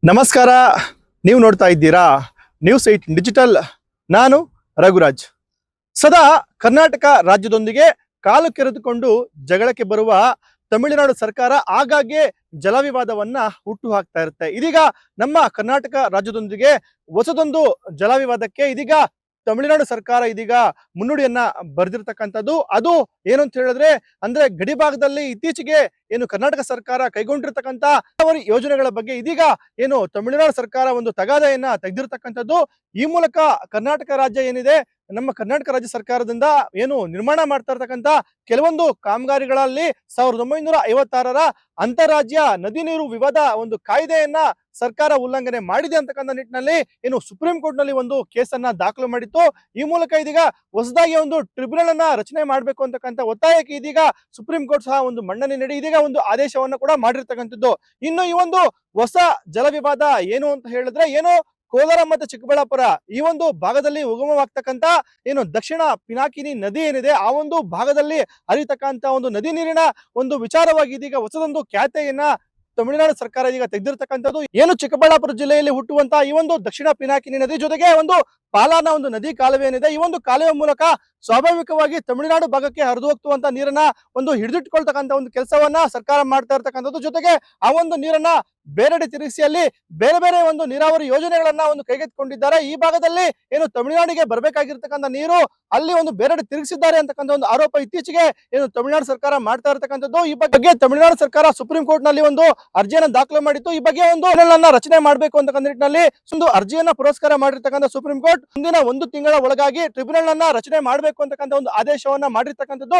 ನಮಸ್ಕಾರ. ನೀವು ನೋಡ್ತಾ ಇದ್ದೀರಾ ನ್ಯೂಸ್ 8 ಡಿಜಿಟಲ್. ನಾನು ರಘುರಾಜ್. ಸದಾ ಕರ್ನಾಟಕ ರಾಜ್ಯದೊಂದಿಗೆ ಕಾಲು ಕೆರೆದುಕೊಂಡು ಜಗಳಕ್ಕೆ ಬರುವ ತಮಿಳುನಾಡು ಸರ್ಕಾರ ಆಗಾಗ್ಗೆ ಜಲವಿವಾದವನ್ನ ಹುಟ್ಟು ಹಾಕ್ತಾ ಇರುತ್ತೆ. ಇದೀಗ ನಮ್ಮ ಕರ್ನಾಟಕ ರಾಜ್ಯದೊಂದಿಗೆ ಹೊಸದೊಂದು ಜಲವಿವಾದಕ್ಕೆ ಇದೀಗ ತಮಿಳುನಾಡು ಸರ್ಕಾರ ಇದೀಗ ಮುನ್ನುಡಿಯನ್ನ ಬರೆದಿರ್ತಕ್ಕಂಥದ್ದು. ಅದು ಏನು ಅಂತ ಹೇಳಿದ್ರೆ, ಅಂದ್ರೆ ಗಡಿ ಭಾಗದಲ್ಲಿ ಇತ್ತೀಚೆಗೆ ಏನು ಕರ್ನಾಟಕ ಸರ್ಕಾರ ಕೈಗೊಂಡಿರ್ತಕ್ಕಂಥ ಯೋಜನೆಗಳ ಬಗ್ಗೆ ಇದೀಗ ಏನು ತಮಿಳುನಾಡು ಸರ್ಕಾರ ಒಂದು ತಗಾದೆಯನ್ನ ತೆಗೆದಿರ್ತಕ್ಕಂಥದ್ದು. ಈ ಮೂಲಕ ಕರ್ನಾಟಕ ರಾಜ್ಯ ಏನಿದೆ, ನಮ್ಮ ಕರ್ನಾಟಕ ರಾಜ್ಯ ಸರ್ಕಾರದಿಂದ ಏನು ನಿರ್ಮಾಣ ಮಾಡ್ತಾ ಇರ್ತಕ್ಕಂಥ ಕೆಲವೊಂದು ಕಾಮಗಾರಿಗಳಲ್ಲಿ 1956ರ ಅಂತಾರಾಜ್ಯ ನದಿ ನೀರು ವಿವಾದ ಒಂದು ಕಾಯ್ದೆಯನ್ನ ಸರ್ಕಾರ ಉಲ್ಲಂಘನೆ ಮಾಡಿದೆ ಅಂತಕ್ಕಂಥ ನಿಟ್ಟಿನಲ್ಲಿ ಏನು ಸುಪ್ರೀಂ ಕೋರ್ಟ್ ನಲ್ಲಿ ಒಂದು ಕೇಸನ್ನ ದಾಖಲು ಮಾಡಿತ್ತು. ಈ ಮೂಲಕ ಇದೀಗ ಹೊಸದಾಗಿ ಒಂದು ಟ್ರಿಬ್ಯುನಲ್ ಅನ್ನ ರಚನೆ ಮಾಡಬೇಕು ಅಂತಕ್ಕಂಥ ಒತ್ತಾಯಕ್ಕೆ ಇದೀಗ ಸುಪ್ರೀಂ ಕೋರ್ಟ್ ಸಹ ಒಂದು ಮನ್ನಣೆ ನೀಡಿ ಇದೀಗ ಒಂದು ಆದೇಶವನ್ನು ಕೂಡ ಮಾಡಿರ್ತಕ್ಕಂಥದ್ದು. ಇನ್ನು ಈ ಒಂದು ಹೊಸ ಜಲ ವಿವಾದ ಏನು ಅಂತ ಹೇಳಿದ್ರೆ, ಏನು ಕೋಲಾರ ಮತ್ತು ಚಿಕ್ಕಬಳ್ಳಾಪುರ ಈ ಒಂದು ಭಾಗದಲ್ಲಿ ಉಗಮವಾಗ್ತಕ್ಕಂತ ಏನು ದಕ್ಷಿಣ ಪಿನಾಕಿನಿ ನದಿ ಏನಿದೆ, ಆ ಒಂದು ಭಾಗದಲ್ಲಿ ಹರಿತಕ್ಕಂತ ಒಂದು ನದಿ ನೀರಿನ ಒಂದು ವಿಚಾರವಾಗಿ ಇದೀಗ ಹೊಸದೊಂದು ಖ್ಯಾತೆಯನ್ನ ತಮಿಳುನಾಡು ಸರ್ಕಾರ ಈಗ ತೆಗೆದಿರ್ತಕ್ಕಂಥದ್ದು. ಏನು ಚಿಕ್ಕಬಳ್ಳಾಪುರ ಜಿಲ್ಲೆಯಲ್ಲಿ ಹುಟ್ಟುವಂತಹ ಈ ಒಂದು ದಕ್ಷಿಣ ಪಿನಾಕಿನಿ ನದಿ ಜೊತೆಗೆ ಒಂದು ಪಾಲಾನ ಒಂದು ನದಿ ಕಾಲುವೆ ಏನಿದೆ, ಈ ಒಂದು ಕಾಲುವೆ ಮೂಲಕ ಸ್ವಾಭಾವಿಕವಾಗಿ ತಮಿಳುನಾಡು ಭಾಗಕ್ಕೆ ಹರಿದು ಹೋಗ್ತುವಂತ ನೀರನ್ನ ಒಂದು ಹಿಡಿದಿಟ್ಕೊಳ್ತಕ್ಕಂಥ ಒಂದು ಕೆಲಸವನ್ನ ಸರ್ಕಾರ ಮಾಡ್ತಾ ಇರ್ತಕ್ಕಂಥದ್ದು. ಜೊತೆಗೆ ಆ ಒಂದು ನೀರನ್ನ ಬೇರೆಡೆ ತಿರುಗಿಸಿ ಅಲ್ಲಿ ಬೇರೆ ಬೇರೆ ಒಂದು ನೀರಾವರಿ ಯೋಜನೆಗಳನ್ನ ಒಂದು ಕೈಗೆತ್ತಿಕೊಂಡಿದ್ದಾರೆ. ಈ ಭಾಗದಲ್ಲಿ ಏನು ತಮಿಳುನಾಡಿಗೆ ಬರಬೇಕಾಗಿರ್ತಕ್ಕಂಥ ನೀರು ಅಲ್ಲಿ ಒಂದು ಬೇರೆಡೆ ತಿರುಗಿಸಿದ್ದಾರೆ ಅಂತಕ್ಕಂಥ ಒಂದು ಆರೋಪ ಇತ್ತೀಚೆಗೆ ಏನು ತಮಿಳುನಾಡು ಸರ್ಕಾರ ಮಾಡ್ತಾ ಇರ್ತಕ್ಕಂಥದ್ದು. ಈ ಬಗ್ಗೆ ತಮಿಳುನಾಡು ಸರ್ಕಾರ ಸುಪ್ರೀಂ ಕೋರ್ಟ್ ನಲ್ಲಿ ಒಂದು ಅರ್ಜಿಯನ್ನು ದಾಖಲು ಮಾಡಿತ್ತು. ಈ ಬಗ್ಗೆ ಒಂದು ರಚನೆ ಮಾಡಬೇಕು ಅಂತಕ್ಕಂಥ ನಿಟ್ಟಿನಲ್ಲಿ ಒಂದು ಅರ್ಜಿಯನ್ನ ಪುರಸ್ಕಾರ ಮಾಡಿರ್ತಕ್ಕಂಥ ಸುಪ್ರೀಂ ಕೋರ್ಟ್ ಮುಂದಿನ 1 ತಿಂಗಳ ಒಳಗಾಗಿ ಟ್ರಿಬ್ಯುನಲ್ ಅನ್ನ ರಚನೆ ಮಾಡಬೇಕು ಅಂತಕ್ಕಂಥ ಒಂದು ಆದೇಶವನ್ನ ಮಾಡಿರ್ತಕ್ಕಂಥದ್ದು.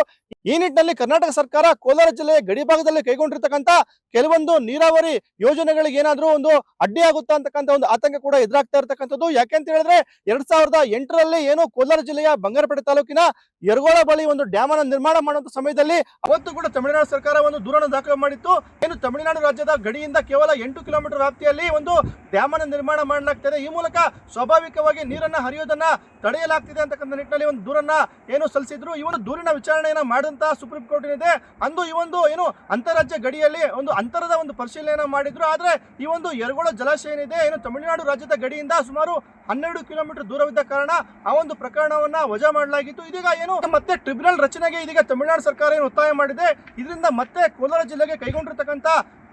ಈ ನಿಟ್ಟಿನಲ್ಲಿ ಕರ್ನಾಟಕ ಸರ್ಕಾರ ಕೋಲಾರ ಜಿಲ್ಲೆಯ ಗಡಿ ಭಾಗದಲ್ಲಿ ಕೈಗೊಂಡಿರ್ತಕ್ಕಂಥ ಕೆಲವೊಂದು ನೀರಾವರಿ ಯೋಜನೆಗಳಿಗೆ ಏನಾದ್ರೂ ಒಂದು ಅಡ್ಡಿ ಆಗುತ್ತಾ ಅಂತಕ್ಕಂಥ ಒಂದು ಆತಂಕ ಕೂಡ ಎದುರಾಗ್ತಾ ಇರ್ತಕ್ಕಂಥದ್ದು. ಯಾಕೆಂತ ಹೇಳಿದ್ರೆ 2008ರಲ್ಲಿ ಏನು ಕೋಲಾರ ಜಿಲ್ಲೆಯ ಬಂಗಾರಪೇಟೆ ತಾಲೂಕಿನ ಯರಗೋಳ ಬಳಿ ಒಂದು ಡ್ಯಾಮ್ ಅನ್ನು ನಿರ್ಮಾಣ ಮಾಡುವಂತ ಸಮಯದಲ್ಲಿ ಅವತ್ತು ಕೂಡ ತಮಿಳುನಾಡು ಸರ್ಕಾರ ಒಂದು ದೂರನ್ನು ದಾಖಲು ಮಾಡಿತ್ತು. ಏನು ತಮಿಳುನಾಡು ರಾಜ್ಯದ ಗಡಿಯಿಂದ ಕೇವಲ 8 ಕಿಲೋಮೀಟರ್ ವ್ಯಾಪ್ತಿಯಲ್ಲಿ ಒಂದು ಡ್ಯಾಮ್ ಅನ್ನು ನಿರ್ಮಾಣ ಮಾಡಲಾಗ್ತದೆ, ಈ ಮೂಲಕ ಸ್ವಾಭಾವಿಕವಾಗಿ ನೀರನ್ನ ಹರಿಯೋದನ್ನ ತಡೆಯಲಾಗ್ತಿದೆ ಅಂತಕ್ಕಂಥ ನಿಟ್ಟಿನಲ್ಲಿ ಒಂದು ದೂರನ್ನ ಏನು ಸಲ್ಲಿಸಿದ್ರು. ಈ ಒಂದು ದೂರಿನ ವಿಚಾರಣೆಯನ್ನ ಮಾಡಿದಂತಹ ಸುಪ್ರೀಂ ಕೋರ್ಟ್ ಏನಿದೆ, ಅಂದು ಈ ಒಂದು ಏನು ಅಂತಾರಾಜ್ಯ ಗಡಿಯಲ್ಲಿ ಒಂದು ಅಂತರದ ಒಂದು ಪರಿಶೀಲನೆ ಮಾಡಿದ್ರು. ಆದ್ರೆ ಈ ಒಂದು ಯರಗೋಳ ಜಲಾಶಯ ಏನಿದೆ, ಏನು ತಮಿಳುನಾಡು ರಾಜ್ಯದ ಗಡಿಯಿಂದ ಸುಮಾರು 12 ಕಿಲೋಮೀಟರ್ ದೂರವಿದ್ದ ಕಾರಣ ಆ ಒಂದು ಪ್ರಕರಣವನ್ನ ವಜಾ ಮಾಡಲಾಗಿತ್ತು. ಇದೀಗ ಏನು ಮತ್ತೆ ಟ್ರಿಬ್ಯುನಲ್ ರಚನೆಗೆ ಇದೀಗ ತಮಿಳುನಾಡು ಸರ್ಕಾರ ಏನು ಒತ್ತಾಯ ಮಾಡಿದೆ. ಇದರಿಂದ ಮತ್ತೆ ಕೋಲಾರ ಜಿಲ್ಲೆಗೆ ಕೈಗೊಂಡಿರ್ತಕ್ಕಂಥ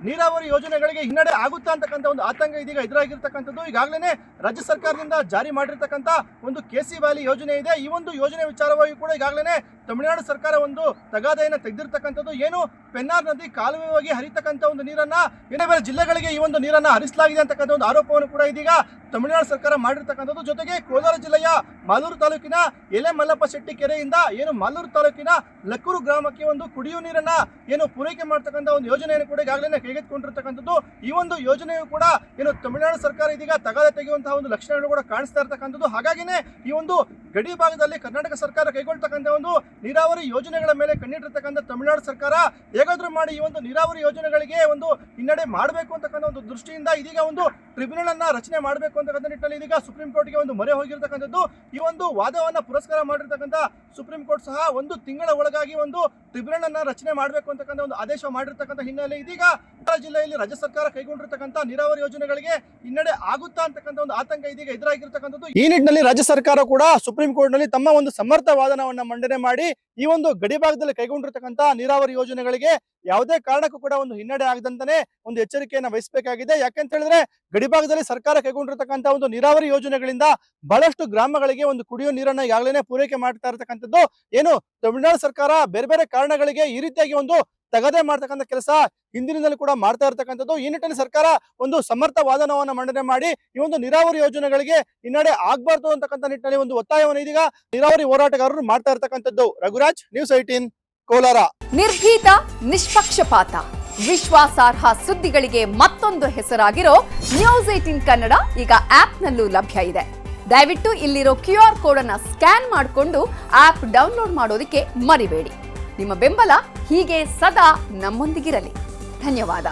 ನೀರಾವರಿ ಯೋಜನೆಗಳಿಗೆ ಹಿನ್ನಡೆ ಆಗುತ್ತಾ ಅಂತಕ್ಕಂಥ ಒಂದು ಆತಂಕ ಇದೀಗ ಎದುರಾಗಿರ್ತಕ್ಕಂಥದ್ದು. ಈಗಾಗಲೇ ರಾಜ್ಯ ಸರ್ಕಾರದಿಂದ ಜಾರಿ ಮಾಡಿರ್ತಕ್ಕಂಥ ಒಂದು ಕೆಸಿ ವ್ಯಾಲಿ ಯೋಜನೆ ಇದೆ. ಈ ಒಂದು ಯೋಜನೆ ವಿಚಾರವಾಗಿ ಕೂಡ ಈಗಾಗಲೇ ತಮಿಳುನಾಡು ಸರ್ಕಾರ ಒಂದು ತಗಾದೆಯನ್ನು ತೆಗೆದಿರ್ತಕ್ಕಂಥದ್ದು. ಏನು ಪೆನ್ನಾರ್ ನದಿ ಕಾಲುವೆಯಾಗಿ ಹರಿತಕ್ಕಂಥ ಒಂದು ನೀರನ್ನ ಬೇರೆ ಬೇರೆ ಜಿಲ್ಲೆಗಳಿಗೆ ಈ ಒಂದು ನೀರನ್ನ ಹರಿಸಲಾಗಿದೆ ಅಂತಕ್ಕಂಥ ಒಂದು ಆರೋಪವನ್ನು ಕೂಡ ಇದೀಗ ತಮಿಳುನಾಡು ಸರ್ಕಾರ ಮಾಡಿರ್ತಕ್ಕಂಥದ್ದು. ಜೊತೆಗೆ ಕೋಲಾರ ಜಿಲ್ಲೆಯ ಮಾಲೂರು ತಾಲೂಕಿನ ಎಲೆ ಮಲ್ಲಪ್ಪ ಶೆಟ್ಟಿ ಕೆರೆಯಿಂದ ಏನು ಮಾಲೂರು ತಾಲೂಕಿನ ಲಕ್ಕೂರು ಗ್ರಾಮಕ್ಕೆ ಒಂದು ಕುಡಿಯುವ ನೀರನ್ನ ಏನು ಪೂರೈಕೆ ಮಾಡ್ತಕ್ಕಂಥ ಒಂದು ಯೋಜನೆಯನ್ನು ಕೂಡ ಈಗಾಗಲೇ ಕೈಗೆತ್ತಿಕೊಂಡಿರ್ತಕ್ಕಂಥದ್ದು. ಈ ಒಂದು ಯೋಜನೆಯು ಕೂಡ ಏನು ತಮಿಳುನಾಡು ಸರ್ಕಾರ ಇದೀಗ ತಗಾದೆ ತೆಗೆಯುವಂತಹ ಒಂದು ಲಕ್ಷಣಗಳು ಕೂಡ ಕಾಣಿಸ್ತಾ ಇರ್ತಕ್ಕಂಥದ್ದು. ಹಾಗಾಗಿನೇ ಈ ಒಂದು ಗಡಿ ಭಾಗದಲ್ಲಿ ಕರ್ನಾಟಕ ಸರ್ಕಾರ ಕೈಗೊಳ್ತಕ್ಕಂಥ ಒಂದು ನೀರಾವರಿ ಯೋಜನೆಗಳ ಮೇಲೆ ಕಣ್ಣಿಟ್ಟಿರ್ತಕ್ಕಂಥ ತಮಿಳುನಾಡು ಸರ್ಕಾರ ಹೇಗಾದ್ರೂ ಮಾಡಿ ಈ ಒಂದು ನೀರಾವರಿ ಯೋಜನೆಗಳಿಗೆ ಒಂದು ಹಿನ್ನಡೆ ಮಾಡಬೇಕು ಅಂತಕ್ಕಂಥ ಒಂದು ದೃಷ್ಟಿಯಿಂದ ಇದೀಗ ಒಂದು ಟ್ರಿಬ್ಯುನಲ್ ಅನ್ನ ರಚನೆ ಮಾಡಬೇಕು ಅಂತಕ್ಕಂಥ ನಿಟ್ಟಿನಲ್ಲಿ ಇದೀಗ ಸುಪ್ರೀಂ ಕೋರ್ಟ್ಗೆ ಒಂದು ಮೊರೆ ಹೋಗಿರ್ತಕ್ಕಂಥದ್ದು. ಈ ಒಂದು ವಾದವನ್ನ ಪುರಸ್ಕಾರ ಮಾಡಿರ್ತಕ್ಕಂಥ ಸುಪ್ರೀಂ ಕೋರ್ಟ್ ಸಹ 1 ತಿಂಗಳ ಒಳಗಾಗಿ ಒಂದು ಟ್ರಿಬ್ಯುನಲ್ ಅನ್ನ ರಚನೆ ಮಾಡಬೇಕು ಅಂತಕ್ಕಂಥ ಒಂದು ಆದೇಶ ಮಾಡಿರ್ತಕ್ಕಂಥ ಹಿನ್ನೆಲೆ ಇದೀಗ ಜಿಲ್ಲೆಯಲ್ಲಿ ರಾಜ್ಯ ಸರ್ಕಾರ ಕೈಗೊಂಡಿರ್ತಕ್ಕಂಥ ನೀರಾವರಿ ಯೋಜನೆಗಳಿಗೆ ಹಿನ್ನಡೆ ಆಗುತ್ತಾ ಅಂತಕ್ಕಂಥ ಒಂದು ಆತಂಕ ಇದೀಗ ಎದುರಾಗಿರ್ತಕ್ಕಂಥದ್ದು. ಈ ನಿಟ್ಟಿನಲ್ಲಿ ರಾಜ್ಯ ಸರ್ಕಾರ ಕೂಡ ಸುಪ್ರೀಂ ಕೋರ್ಟ್ ನಲ್ಲಿ ತಮ್ಮ ಒಂದು ಸಮರ್ಥ ವಾದನವನ್ನ ಮಂಡನೆ ಮಾಡಿ ಈ ಒಂದು ಗಡಿ ಭಾಗದಲ್ಲಿ ಕೈಗೊಂಡಿರ್ತಕ್ಕಂಥ ನೀರಾವರಿ ಯೋಜನೆಗಳಿಗೆ ಯಾವುದೇ ಕಾರಣಕ್ಕೂ ಕೂಡ ಒಂದು ಹಿನ್ನಡೆ ಆಗದಂತಾನೆ ಒಂದು ಎಚ್ಚರಿಕೆಯನ್ನು ವಹಿಸಬೇಕಾಗಿದೆ. ಯಾಕೆಂತ ಹೇಳಿದ್ರೆ ಗಡಿ ಭಾಗದಲ್ಲಿ ಸರ್ಕಾರ ಕೈಗೊಂಡಿರ್ತಕ್ಕಂಥ ಒಂದು ನೀರಾವರಿ ಯೋಜನೆಗಳಿಂದ ಬಹಳಷ್ಟು ಗ್ರಾಮಗಳಿಗೆ ಒಂದು ಕುಡಿಯುವ ನೀರನ್ನ ಈಗಾಗಲೇ ಪೂರೈಕೆ ಮಾಡ್ತಾ ಇರತಕ್ಕಂಥದ್ದು. ಏನು ತಮಿಳುನಾಡು ಸರ್ಕಾರ ಬೇರೆ ಬೇರೆ ಕಾರಣಗಳಿಗೆ ಈ ರೀತಿಯಾಗಿ ಒಂದು ತಗದೆ ಮಾಡ್ತಕ್ಕಂಥ ಕೆಲಸ ಹಿಂದಿನಿಂದಲೂ ಕೂಡ ಮಾಡ್ತಾ ಇರ್ತಕ್ಕಂಥದ್ದು. ಈ ನಿಟ್ಟಿನಲ್ಲಿ ಸರ್ಕಾರ ಒಂದು ಸಮರ್ಥ ವಾದನವನ್ನ ಮಂಡನೆ ಮಾಡಿ ಈ ಒಂದು ನೀರಾವರಿ ಯೋಜನೆಗಳಿಗೆ ಹಿನ್ನಡೆ ಆಗ್ಬಾರ್ದು ಅಂತಕ್ಕಂಥ ನಿಟ್ಟಿನಲ್ಲಿ ಒಂದು ಒತ್ತಾಯವನ್ನು ಇದೀಗ ನೀರಾವರಿ ಹೋರಾಟಗಾರರು ಮಾಡ್ತಾ ಇರ್ತಕ್ಕಂಥದ್ದು. ರಘುರಾಜ್, ನ್ಯೂಸ್ 18 ಕೋಲಾರ. ನಿರ್ಭೀತ, ನಿಷ್ಪಕ್ಷಪಾತ, ವಿಶ್ವಾಸಾರ್ಹ ಸುದ್ದಿಗಳಿಗೆ ಮತ್ತೊಂದು ಹೆಸರಾಗಿರೋ ನ್ಯೂಸ್ 18 ಕನ್ನಡ ಈಗ ಆಪ್ನಲ್ಲೂ ಲಭ್ಯ ಇದೆ. ದಯವಿಟ್ಟು ಇಲ್ಲಿರೋ QR ಕೋಡ್ ಅನ್ನ ಸ್ಕ್ಯಾನ್ ಮಾಡಿಕೊಂಡು ಆಪ್ ಡೌನ್ಲೋಡ್ ಮಾಡೋದಕ್ಕೆ ಮರಿಬೇಡಿ. ನಿಮ್ಮ ಬೆಂಬಲ ಹೀಗೆ ಸದಾ ನಮ್ಮೊಂದಿಗಿರಲಿ. ಧನ್ಯವಾದ.